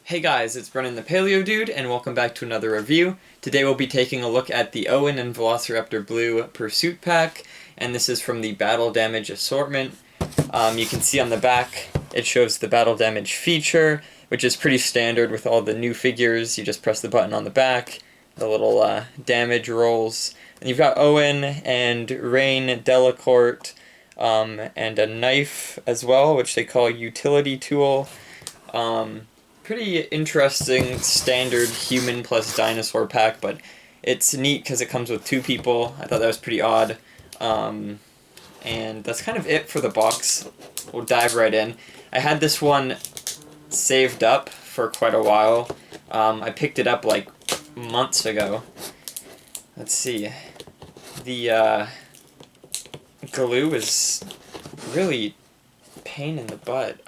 Hey guys, it's Brennan the Paleo Dude, and welcome back to another review. Today we'll be taking a look at the Owen and Velociraptor Blue Pursuit Pack, and this is from the Battle Damage Assortment. You can see on the back, it shows the Battle Damage feature, which is pretty standard with all the new figures. You just press the button on the back, the little damage rolls. And you've got Owen and Rain Delacourt, and a knife as well, which they call Utility Tool. Pretty interesting standard human plus dinosaur pack, but it's neat because it comes with two people. I thought that was pretty odd. And that's kind of it for the box. We'll dive right in. I had this one saved up for quite a while. I picked it up like months ago. Let's see. The glue is really a pain in the butt.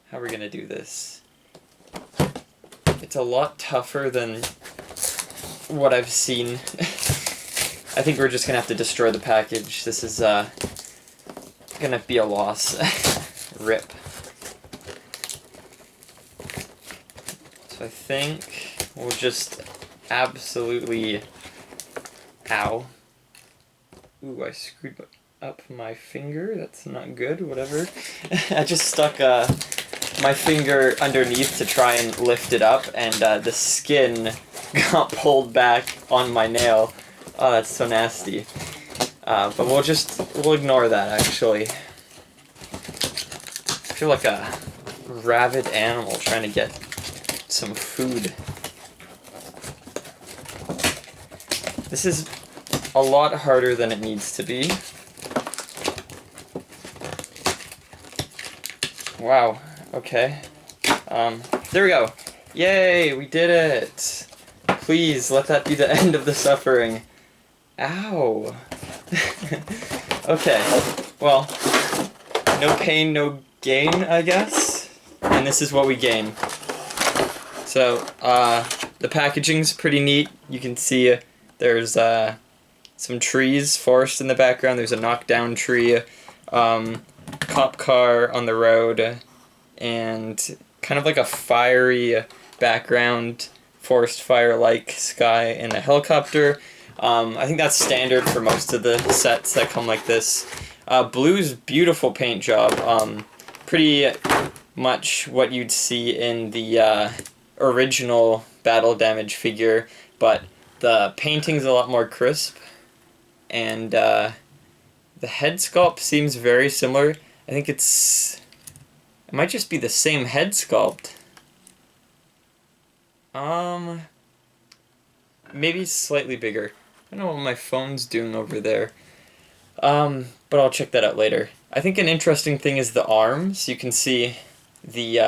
How are we gonna do this? It's a lot tougher than what I've seen. I think we're just gonna have to destroy the package. This is gonna be a loss. Rip. So I think we'll just absolutely... Ow. Ooh, I screwed up my finger. That's not good, whatever. I just stuck my finger underneath to try and lift it up, and the skin got pulled back on my nail. Oh, that's so nasty. But we'll ignore that, actually. I feel like a rabid animal trying to get some food. This is a lot harder than it needs to be. Wow. Okay. There we go. Yay, we did it. Please, let that be the end of the suffering. Ow. Okay. Well, no pain, no gain, I guess. And this is what we gain. So, the packaging's pretty neat. You can see there's some trees, forest in the background. There's a knockdown tree, cop car on the road, and kind of like a fiery background, forest fire-like sky, and a helicopter. I think that's standard for most of the sets that come like this. Blue's beautiful paint job. Pretty much what you'd see in the original Battle Damage figure, but the painting's a lot more crisp, and the head sculpt seems very similar. I think it might just be the same head sculpt. Maybe slightly bigger. I don't know what my phone's doing over there. But I'll check that out later. I think an interesting thing is the arms. You can see the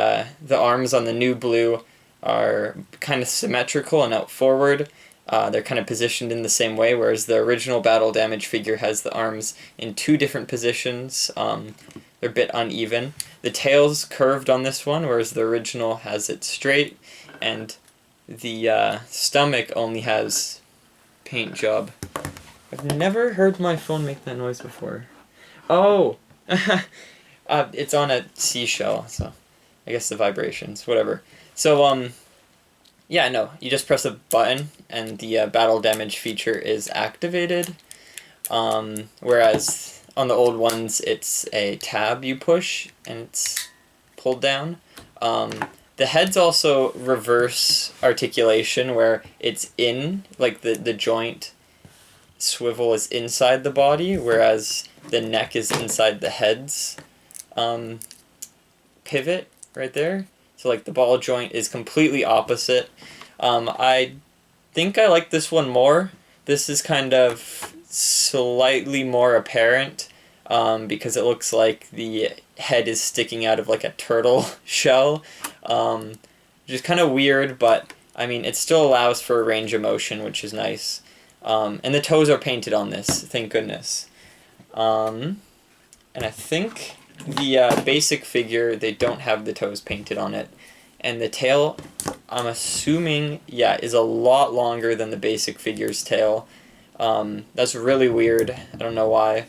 arms on the new blue are kind of symmetrical and out forward. They're kind of positioned in the same way, whereas the original Battle Damage figure has the arms in two different positions. They're a bit uneven. The tail's curved on this one, whereas the original has it straight, and the stomach only has paint job. I've never heard my phone make that noise before. Oh! It's on a seashell, so I guess the vibrations, whatever. So, yeah, no, you just press a button, and the Battle Damage feature is activated, whereas on the old ones, it's a tab you push, and it's pulled down. The head's also reverse articulation, where it's in, like the joint swivel is inside the body, whereas the neck is inside the head's pivot right there. So like the ball joint is completely opposite. I think I like this one more. This is kind of slightly more apparent because it looks like the head is sticking out of like a turtle shell, which is kind of weird, but I mean it still allows for a range of motion, which is nice. And the toes are painted on this, thank goodness. And I think the basic figure, they don't have the toes painted on it. And the tail, I'm assuming, yeah, is a lot longer than the basic figure's tail. That's really weird. I don't know why.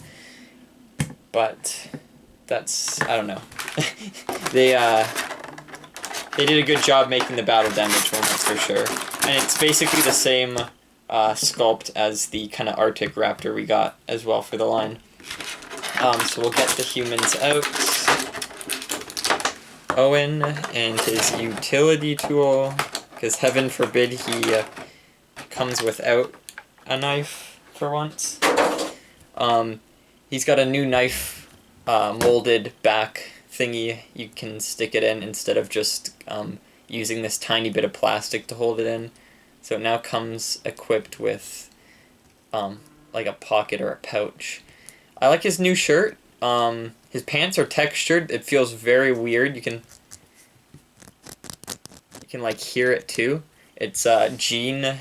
But that's, I don't know. They they did a good job making the battle damage one, that's for sure. And it's basically the same sculpt as the kind of Arctic raptor we got as well for the line. So we'll get the humans out. Owen and his utility tool, because heaven forbid he comes without a knife for once. He's got a new knife molded back thingy you can stick it in instead of just using this tiny bit of plastic to hold it in. So it now comes equipped with like a pocket or a pouch. I like his new shirt. His pants are textured. It feels very weird. You can like hear it too. It's jean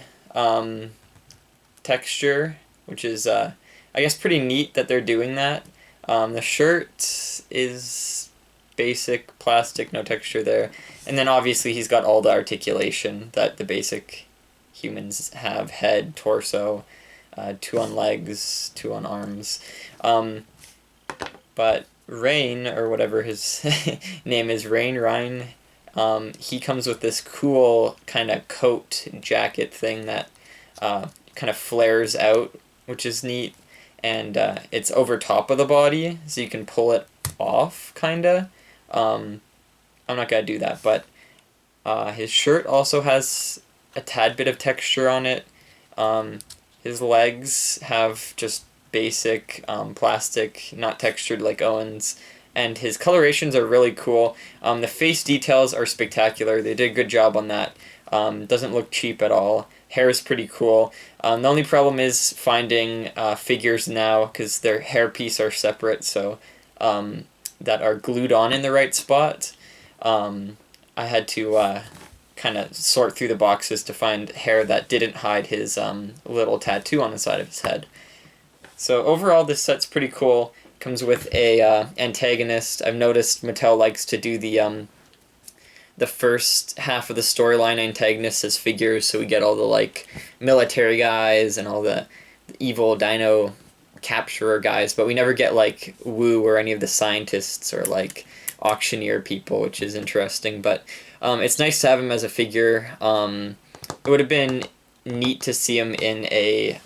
texture, which is I guess pretty neat that they're doing that. The shirt is basic plastic, no texture there. And then obviously he's got all the articulation that the basic humans have: head, torso, 2 on legs, 2 on arms. But Rain, or whatever his name is, Ryan, he comes with this cool kind of coat jacket thing that kind of flares out, which is neat. And it's over top of the body, so you can pull it off, kinda. I'm not gonna do that, but his shirt also has a tad bit of texture on it. His legs have just basic plastic, not textured like Owen's, and his colorations are really cool. The face details are spectacular. They did a good job on that. Doesn't look cheap at all. Hair is pretty cool. The only problem is finding figures now, because their hair piece are separate, so that are glued on in the right spot. I had to kind of sort through the boxes to find hair that didn't hide his little tattoo on the side of his head. So overall, this set's pretty cool. Comes with a antagonist. I've noticed Mattel likes to do the first half of the storyline antagonists as figures, so we get all the like military guys and all the evil dino capturer guys, but we never get like Wu or any of the scientists or like auctioneer people, which is interesting. But it's nice to have him as a figure. It would have been neat to see him in a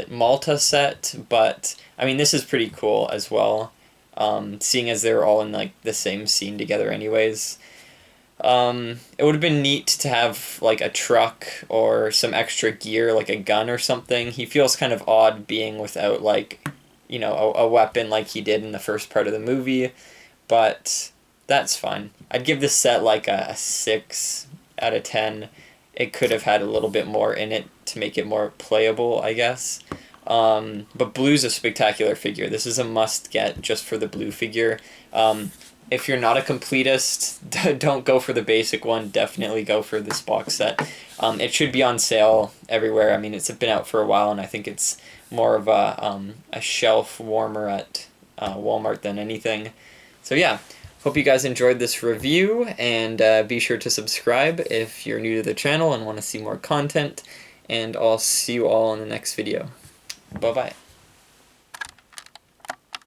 Malta set, but I mean, this is pretty cool as well, seeing as they're all in like the same scene together anyways. It would have been neat to have like a truck or some extra gear, like a gun or something. He feels kind of odd being without like, you know, a weapon like he did in the first part of the movie, but that's fine. I'd give this set like a 6 out of 10. It could have had a little bit more in it to make it more playable, I guess. But Blue's a spectacular figure. This is a must-get just for the Blue figure. If you're not a completist, don't go for the basic one. Definitely go for this box set. It should be on sale everywhere. I mean, it's been out for a while, and I think it's more of a shelf warmer at Walmart than anything. So yeah, hope you guys enjoyed this review, and be sure to subscribe if you're new to the channel and want to see more content, and I'll see you all in the next video. Bye-bye.